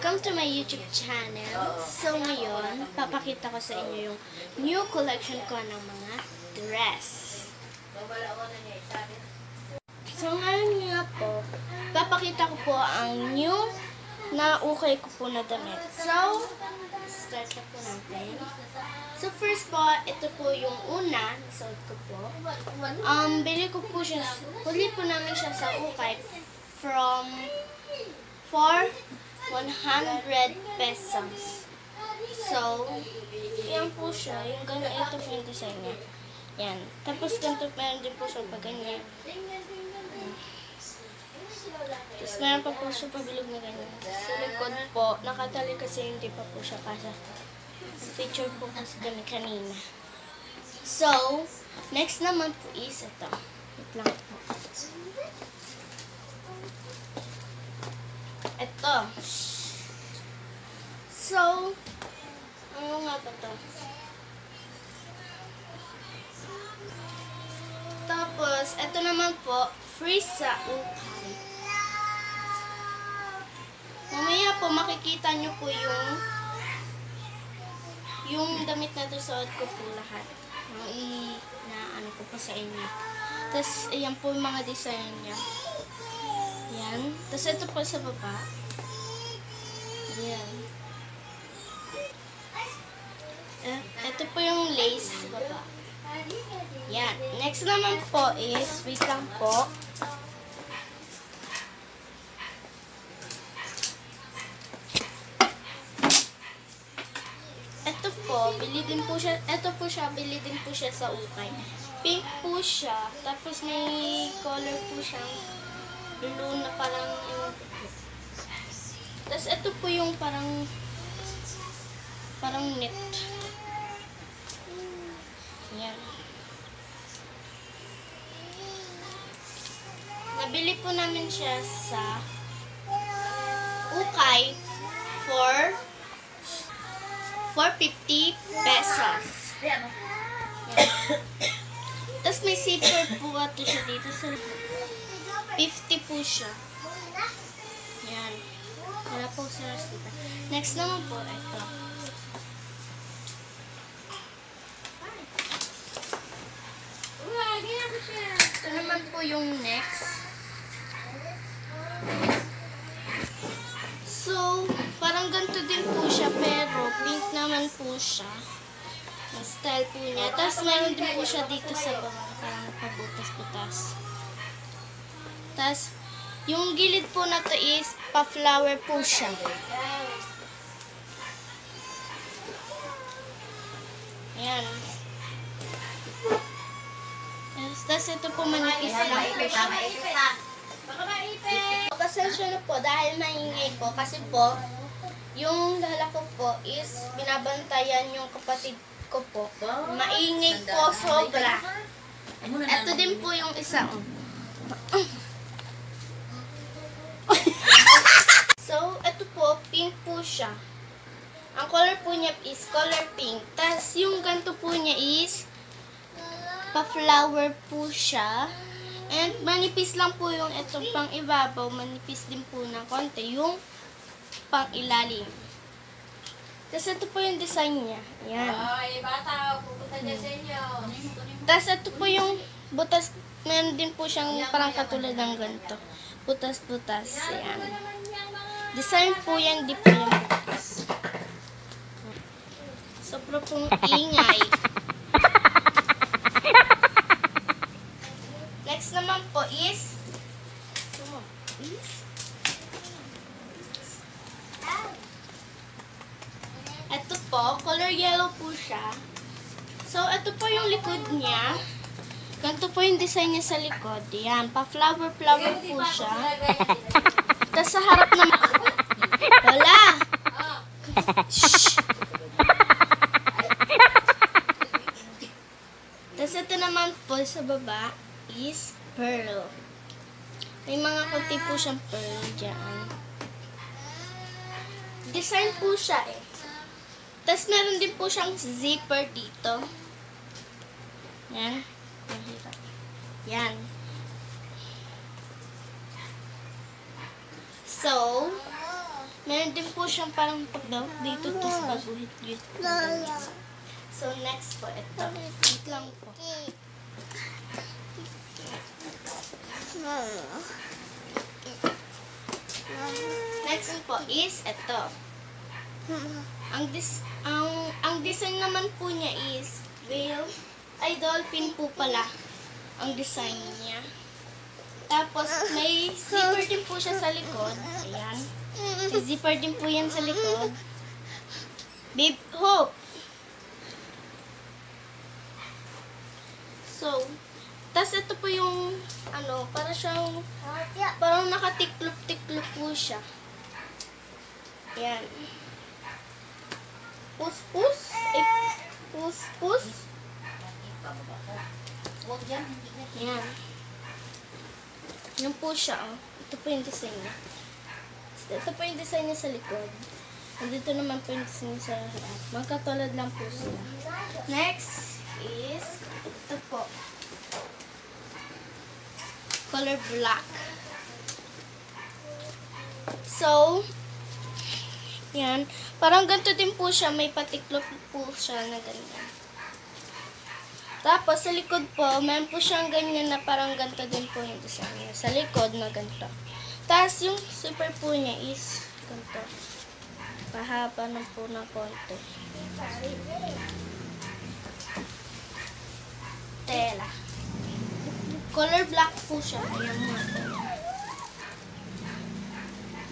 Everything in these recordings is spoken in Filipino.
Welcome to my YouTube channel. So ngayon, papakita ko sa inyo yung new collection ko ng mga dress. So ngayon nga po, papakita ko po ang new na ukay ko po na damit. So, start na po natin. So first po, ito po yung una, nasuot ko po. Bili ko po siya, huli po namin siya sa ukay for 100 pesos. So, yan po siya. Yung gano'n, ito po yung design niya. Yan. Tapos, ganito meron din po siya pag ganyan. Tapos, meron pa po siya pabilog na ganyan. Sa likod po, nakatali kasi hindi pa po siya kasi picture po kasi kami kanina. So, next naman po is ito. Wait lang po. Ito. So, ano nga ba ito? Tapos, ito naman po, free sa ukay. Mamaya po, makikita nyo po yung damit na suot ko po lahat. Ano ko po sa inyo. Tapos, ayan po yung mga design niya. Yan. Tapos, ito po sa baba. Yan. Ito po yung lace sa baba. Yan. Next naman po is, wait lang po. Ito po, bili din po siya, ito po siya, bili din po siya sa ukay. Pink po siya, tapos may color po siyang blue na parang tapos ito po yung parang net. Yan. Nabili po namin siya sa ukay for 450 pesos. Yan. Tapos may zipper po ito siya dito sa 50 po siya. Yan. Wala po sa rasta. Next naman po, ito. Ito naman po yung next. So, parang ganito din po siya, pero pink naman po siya. Ang style po niya. Tapos mayroon din po siya dito sa baba. Parang pabutas-butas. Tapos, yung gilid po na to is pa-flower po siya. Ayan. Tapos ito po manipis lang po siya. Pasensya na po dahil maingay po kasi po yung lala ko po is binabantayan yung kapatid ko po. Maingay po sobra. Ito din po yung isa. So, ito po, pink po siya. Ang color po niya is color pink. Tapos, yung ganito po niya is pa-flower po siya. And, manipis lang po yung itong pang ibabaw. Manipis din po ng konti yung pang ilalim. Tapos, ito po yung design niya. Ayan. Ay, bata, pupunta dyan sa inyo. Tapos, ito po yung butas. Meron din po siyang parang katulad ng ganito. Butas-butas. Ayan. Design po yan, di po yung butas. Sobra pong ingay. Next naman po is ito po, color yellow po siya. So, ito po yung likod niya. Ganito po yung design niya sa likod. Yan, pa-flower po siya. Tapos sa harap naman, wala! Shhh! Tapos ito naman po sa baba is pearl. May mga konti po siyang pearl dyan. Design po siya eh. Tapos meron din po siyang zipper dito. Yan. Yan. So, Meron din po siyang parang pagdawat dito, tapos baguhit-guhit. So, next po, ito. Wait lang po. Next po is ito. Ang design naman po niya is whale. Ay, dolphin po pala ang design niya. Tapos, may zipper din po siya sa likod. Ayan. May zipper din po yan sa likod. Babe, Hope. So, tas ito po yung, para siyang, parang nakatiklop-tiklop po siya. Ayan. Pus-pus. Pus-pus. Ayan. Yan po siya, oh. Ito po yung design niya. Ito po yung design niya sa likod. Dito naman po yung design niya sa harap. Magkatulad lang po sila. Next is, ito po. Color black. So, yan. Parang ganito din po siya. May patiklop po siya na ganyan. Tapos, sa likod po, meron po siyang ganyan na parang ganito din po yung design niya. Sa likod na ganito. Tapos, yung zipper po niya is ganito. Pahaba na po ng konti. Tela. Color black po siya. Ayan mo.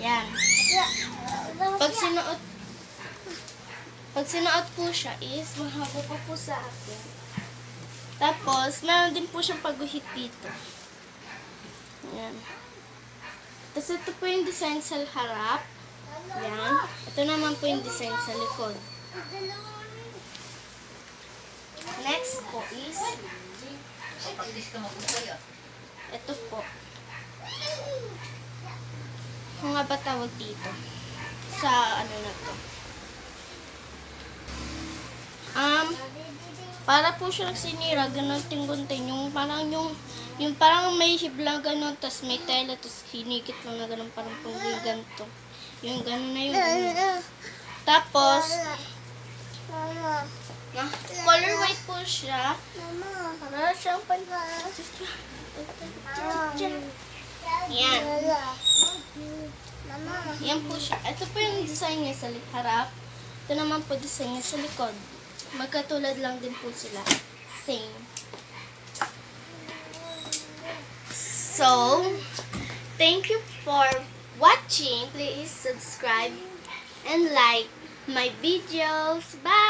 Yan. Pag sinuot po siya is mahaba pa po sa akin. Tapos, meron din po siyang pagguhit dito. Ayan. Tapos, ito po yung design sa harap. Ayan. Ito naman po yung design sa likod. Next po is ito po. Kung nga ba tawag dito? Sa ano na to? Para po siya sinira, ganun tingguntin. Yung parang yung parang may hibla ganun, tas may tela, tas hinigit mo na ganun, parang pang ganito. Yung ganun na yung ganun. Tapos, color white po siya. Para siyang yan. Yan po siya. Ito po yung design niya sa harap. Ito naman po design niya sa likod. Magkatulad lang din po sila. Same. So, thank you for watching. Please subscribe and like my videos. Bye!